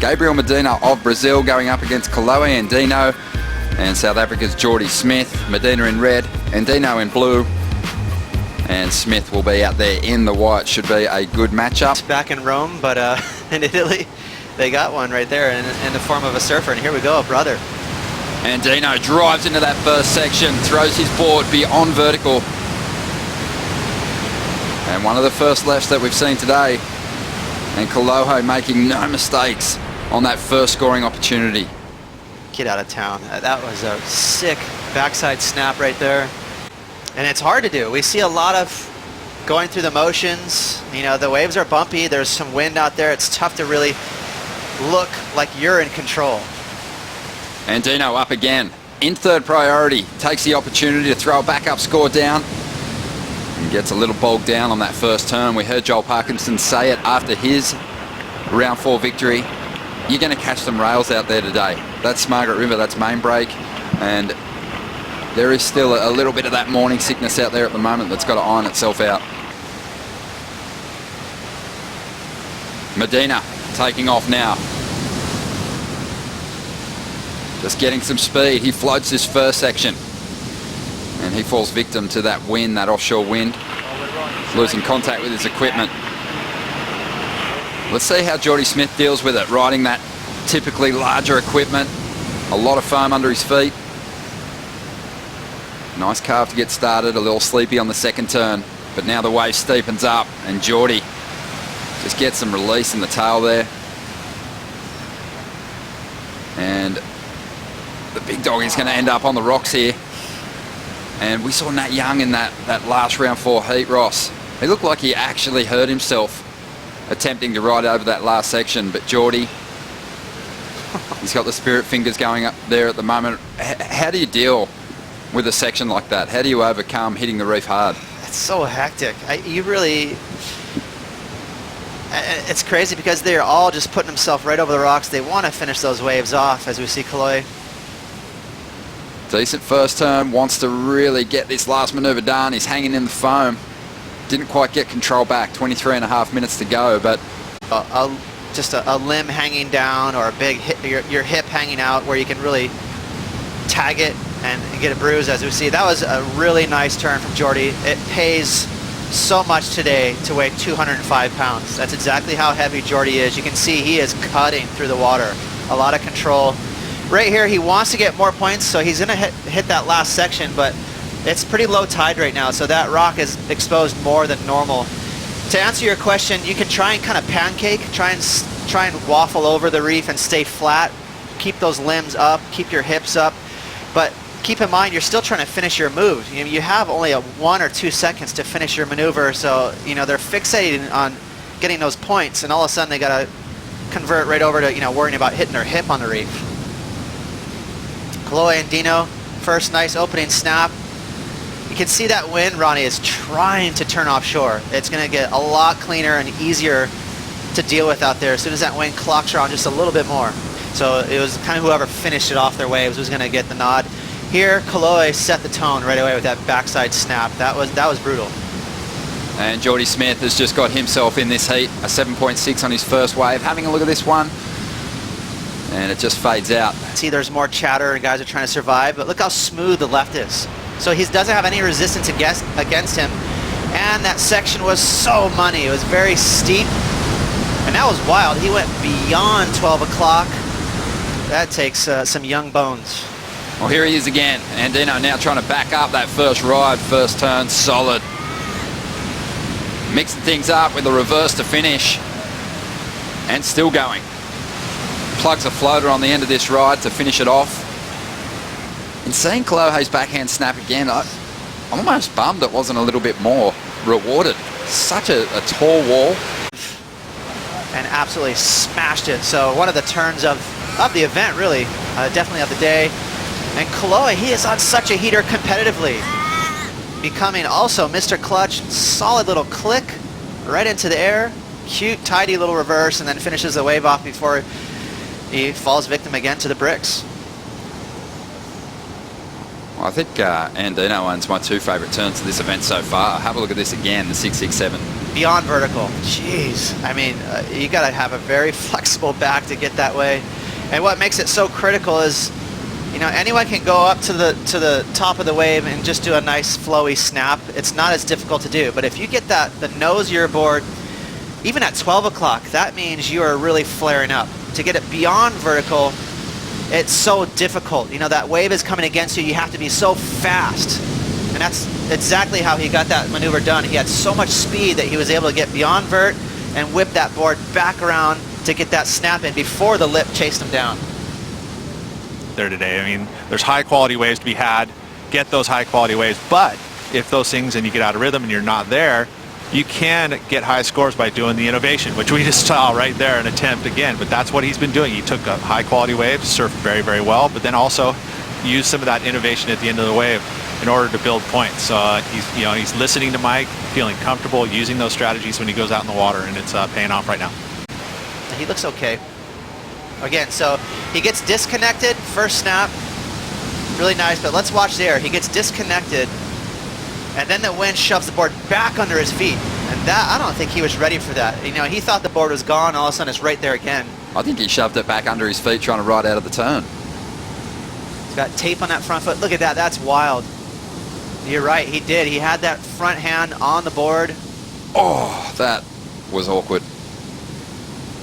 Gabriel Medina of Brazil going up against Kolohe and Andino, and South Africa's Jordy Smith. Medina in red, Andino in blue, and Smith will be out there in the white. Should be a good matchup. Back in Rome, but in Italy, they got one right there in the form of a surfer, and here we go, brother. Andino drives into that first section, throws his board beyond vertical. And one of the first lefts that we've seen today. And Kolohe making no mistakes on that first scoring opportunity. Get out of town. That was a sick backside snap right there. And it's hard to do. We see a lot of going through the motions. You know, the waves are bumpy. There's some wind out there. It's tough to really look like you're in control. Andino up again. In third priority. Takes the opportunity to throw a backup score down. And gets a little bogged down on that first turn. We heard Joel Parkinson say it after his round 4 victory. You're going to catch some rails out there today. That's Margaret River, that's main break, and there is still a little bit of that morning sickness out there at the moment that's got to iron itself out. Medina taking off now. Just getting some speed. He floats this first section. And he falls victim to that wind, that offshore wind, losing contact with his equipment. Let's see how Jordy Smith deals with it, riding that typically larger equipment, a lot of foam under his feet. Nice carve to get started, a little sleepy on the second turn, but now the wave steepens up and Jordy just gets some release in the tail there. And the big dog is going to end up on the rocks here. And we saw Nat Young in that last round 4 heat, Ross. He looked like he actually hurt himself attempting to ride over that last section, but Jordy, he's got the spirit fingers going up there at the moment. How do you deal with a section like that? How do you overcome hitting the reef hard? It's so hectic. You really... It's crazy because they're all just putting themselves right over the rocks. They want to finish those waves off, as we see Kolohe. Decent first turn, wants to really get this last maneuver done. He's hanging in the foam. Didn't quite get control back, 23.5 minutes to go, but... just a limb hanging down or a big hip, your hip hanging out where you can really tag it and get a bruise, as we see. That was a really nice turn from Jordy. It pays so much today to weigh 205 pounds. That's exactly how heavy Jordy is. You can see he is cutting through the water. A lot of control. Right here, he wants to get more points, so he's going to hit that last section, but it's pretty low tide right now, so that rock is exposed more than normal. To answer your question, you can try and kind of pancake, try and waffle over the reef and stay flat, keep those limbs up, keep your hips up, but keep in mind you're still trying to finish your move. You have only 1 or 2 seconds to finish your maneuver, so they're fixating on getting those points, and all of a sudden they got to convert right over to worrying about hitting their hip on the reef. Kolohe and Andino, first nice opening snap. You can see that wind, Ronnie, is trying to turn offshore. It's going to get a lot cleaner and easier to deal with out there as soon as that wind clocks around just a little bit more. So it was kind of whoever finished it off their waves was going to get the nod. Here, Kolohe set the tone right away with that backside snap. That was brutal. And Jordy Smith has just got himself in this heat, a 7.6 on his first wave. Having a look at this one, and it just fades out. See, there's more chatter and guys are trying to survive, but look how smooth the left is. So he doesn't have any resistance against him. And that section was so money. It was very steep. And that was wild. He went beyond 12 o'clock. That takes some young bones. Well, here he is again. Andino now trying to back up that first ride, first turn, solid. Mixing things up with a reverse to finish. And still going. Plugs a floater on the end of this ride to finish it off. And seeing Kolohe's backhand snap again, I'm almost bummed it wasn't a little bit more rewarded. Such a tall wall. And absolutely smashed it. So one of the turns of the event, really, definitely of the day. And Kolohe, he is on such a heater competitively. Becoming also Mr. Clutch. Solid little click right into the air. Cute, tidy little reverse, and then finishes the wave off before he falls victim again to the bricks. I think Andino owns my 2 favourite turns of this event so far. Have a look at this again, the 667. Beyond vertical. Jeez. I mean, you got to have a very flexible back to get that way. And what makes it so critical is, you know, anyone can go up to the top of the wave and just do a nice flowy snap. It's not as difficult to do. But if you get the nose of your board, even at 12 o'clock, that means you are really flaring up. To get it beyond vertical, it's so difficult. You know, that wave is coming against you. You have to be so fast. And that's exactly how he got that maneuver done. He had so much speed that he was able to get beyond vert and whip that board back around to get that snap in before the lip chased him down. There today. I mean, there's high quality waves to be had. Get those high quality waves. But if those things and you get out of rhythm and you're not there, you can get high scores by doing the innovation, which we just saw right there, an attempt again. But that's what he's been doing. He took a high quality wave, surfed very, very well, but then also used some of that innovation at the end of the wave in order to build points. So he's listening to Mike, feeling comfortable using those strategies when he goes out in the water, and it's paying off right now. He looks okay. Again, so he gets disconnected, first snap, really nice, but let's watch there. He gets disconnected, and then the wind shoves the board back under his feet. And that, I don't think he was ready for that. You know, he thought the board was gone, all of a sudden it's right there again. I think he shoved it back under his feet trying to ride out of the turn. He's got tape on that front foot. Look at that, that's wild. You're right, he did. He had that front hand on the board. Oh, that was awkward.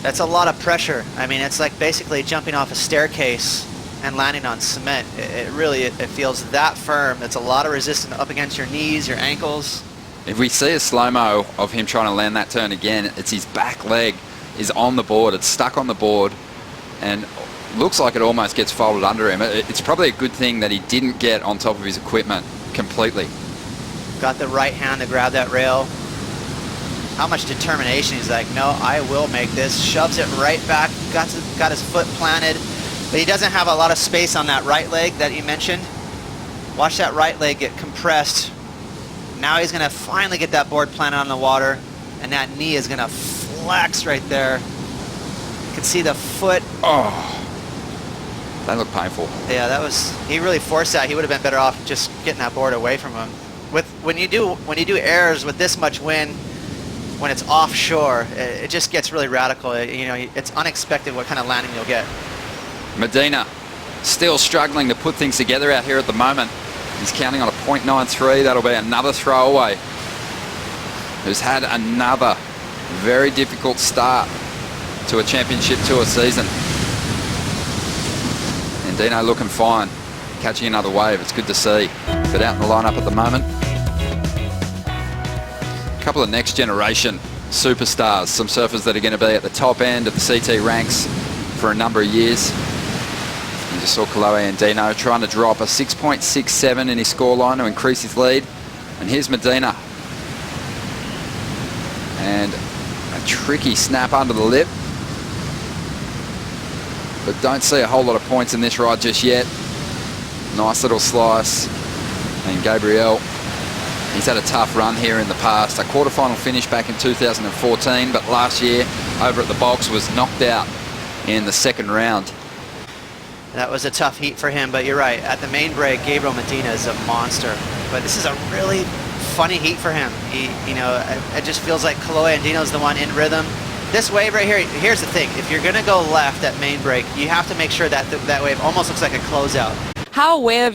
That's a lot of pressure. I mean, it's like basically jumping off a staircase and landing on cement. It really feels that firm. It's a lot of resistance up against your knees, your ankles. If we see a slow-mo of him trying to land that turn again, it's his back leg is on the board. It's stuck on the board and looks like it almost gets folded under him. It's probably a good thing that he didn't get on top of his equipment completely. Got the right hand to grab that rail. How much determination. He's like, no, I will make this. Shoves it right back, got his foot planted, but he doesn't have a lot of space on that right leg that you mentioned. Watch that right leg get compressed. Now he's gonna finally get that board planted on the water, and that knee is gonna flex right there. You can see the foot. Oh, that looked painful. Yeah, that was, he really forced that. He would have been better off just getting that board away from him. When you do airs with this much wind, when it's offshore, it just gets really radical. You know, it's unexpected what kind of landing you'll get. Medina still struggling to put things together out here at the moment. He's counting on a .93. That'll be another throwaway. Who's had another very difficult start to a championship tour season. Andino looking fine, catching another wave. It's good to see. But out in the lineup at the moment, a couple of next generation superstars, some surfers that are going to be at the top end of the CT ranks for a number of years. You just saw Kolohe Andino trying to drop a 6.67 in his scoreline to increase his lead. And here's Medina. And a tricky snap under the lip. But don't see a whole lot of points in this ride just yet. Nice little slice. And Gabriel, he's had a tough run here in the past. A quarterfinal finish back in 2014, but last year over at the box was knocked out in the second round. That was a tough heat for him, but you're right. At the main break, Gabriel Medina is a monster. But this is a really funny heat for him. It just feels like Kolohe Andino is the one in rhythm. This wave right here, here's the thing. If you're going to go left at main break, you have to make sure that that wave almost looks like a closeout. How aware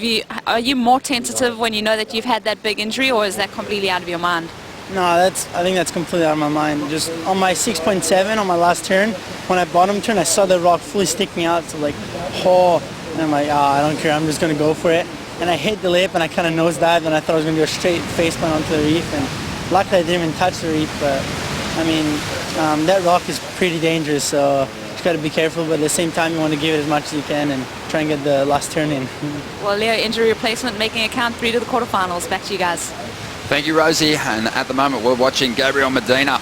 are you more tentative when you know that you've had that big injury, or is that completely out of your mind? No, I think that's completely out of my mind. Just on my 6.7 on my last turn, when I bottom turn, I saw the rock fully stick me out. So like, and I'm like, I don't care, I'm just gonna go for it. And I hit the lip and I kind of nosedived, and I thought I was gonna do a straight face plant onto the reef. And luckily I didn't even touch the reef, but I mean, that rock is pretty dangerous, so just got to be careful, but at the same time you want to give it as much as you can and try and get the last turn in. Well, Leo, injury replacement making it count, 3 to the quarterfinals. Back to you guys. Thank you, Rosie. And at the moment we're watching Gabriel Medina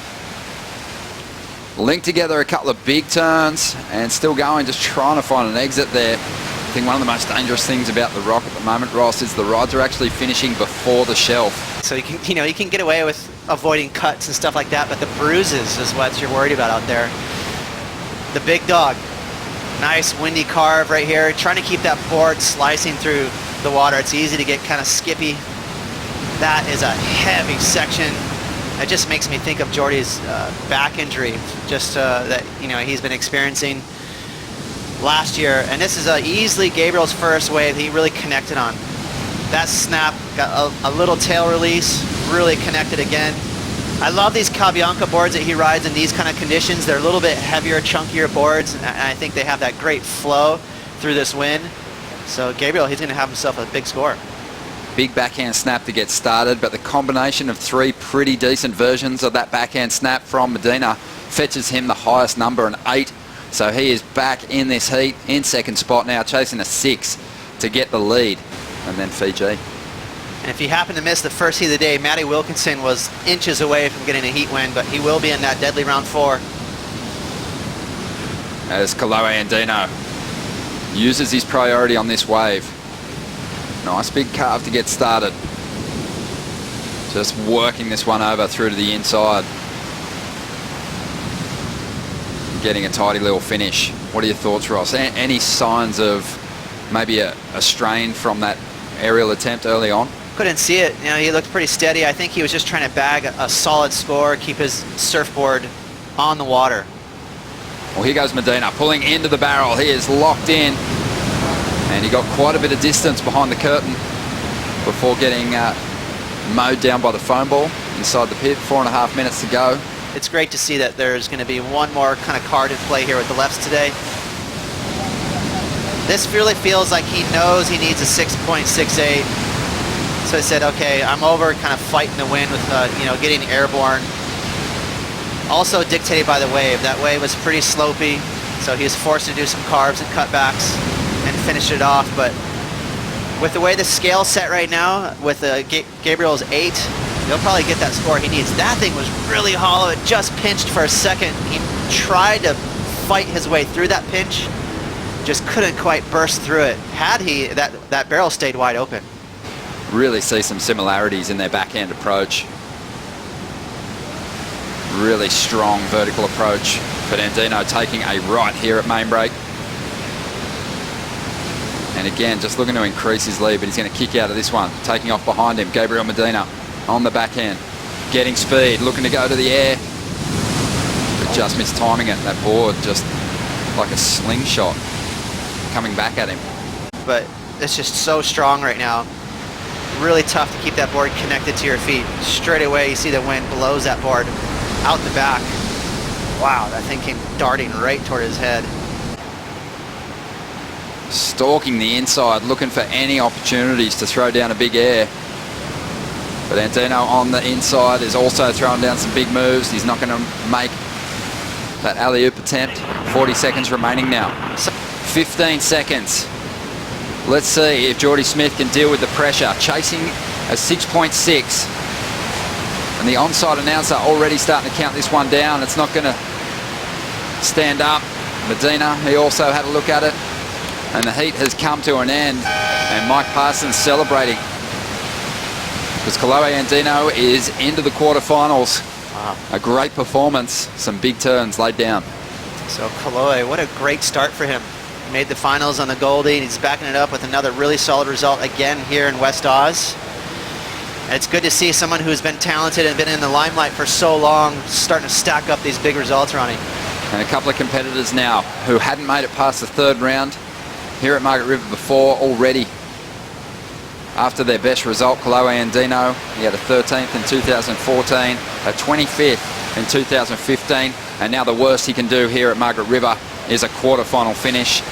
link together a couple of big turns and still going, just trying to find an exit there. I think one of the most dangerous things about the rock at the moment, Ross, is the rides are actually finishing before the shelf. So you can get away with avoiding cuts and stuff like that, but the bruises is what you're worried about out there. The big dog, nice windy carve right here, trying to keep that board slicing through the water. It's easy to get kind of skippy. That is a heavy section. It just makes me think of Jordy's back injury, just that he's been experiencing last year. And this is easily Gabriel's first wave he really connected on. That snap, got a little tail release, really connected again. I love these Cabianca boards that he rides in these kind of conditions. They're a little bit heavier, chunkier boards, and I think they have that great flow through this wind. So Gabriel, he's going to have himself a big score. Big backhand snap to get started, but the combination of 3 pretty decent versions of that backhand snap from Medina fetches him the highest number, an 8. So he is back in this heat, in second spot now, chasing a 6 to get the lead. And then Fiji. And if you happen to miss the first heat of the day, Matty Wilkinson was inches away from getting a heat win, but he will be in that deadly round 4. As Kolohe Andino uses his priority on this wave. Nice big carve to get started. Just working this one over through to the inside. Getting a tidy little finish. What are your thoughts, Ross? Any signs of maybe a strain from that aerial attempt early on? Couldn't see it. He looked pretty steady. I think he was just trying to bag a solid score, keep his surfboard on the water. Well, here goes Medina pulling into the barrel. He is locked in, and he got quite a bit of distance behind the curtain before getting mowed down by the foam ball inside the pit. 4.5 minutes to go. It's great to see that there's going to be one more kind of card in play here with the lefts today. This really feels like he knows he needs a 6.68. So he said, okay, I'm over kind of fighting the wind with, getting airborne. Also dictated by the wave. That wave was pretty slopey, so he was forced to do some carves and cutbacks and finish it off. But with the way the scale's set right now, with Gabriel's 8, he'll probably get that score he needs. That thing was really hollow. It just pinched for a second. He tried to fight his way through that pinch, just couldn't quite burst through it. Had he, that barrel stayed wide open. Really see some similarities in their backhand approach. Really strong vertical approach, but Andino taking a right here at main break. And again, just looking to increase his lead, but he's going to kick out of this one. Taking off behind him, Gabriel Medina on the backhand, getting speed, looking to go to the air, but just missed timing it. That board just like a slingshot coming back at him. But it's just so strong right now. Really tough to keep that board connected to your feet. Straight away, you see the wind blows that board out the back. Wow, that thing came darting right toward his head. Stalking the inside, looking for any opportunities to throw down a big air. But Andino on the inside is also throwing down some big moves. He's not going to make that alley-oop attempt. 40 seconds remaining now. 15 seconds. Let's see if Jordy Smith can deal with the pressure. Chasing a 6.6. And the onside announcer already starting to count this one down. It's not going to stand up. Medina, he also had a look at it. And the heat has come to an end. And Mike Parsons celebrating, because Kolohe Andino is into the quarterfinals. Wow. A great performance. Some big turns laid down. So Kolohe, what a great start for him. Made the finals on the Goldie, and he's backing it up with another really solid result again here in West Oz. And it's good to see someone who's been talented and been in the limelight for so long starting to stack up these big results, Ronnie. And a couple of competitors now who hadn't made it past the 3rd round here at Margaret River before already. After their best result, Kolohe Andino, he had a 13th in 2014, a 25th in 2015, and now the worst he can do here at Margaret River is a quarterfinal finish.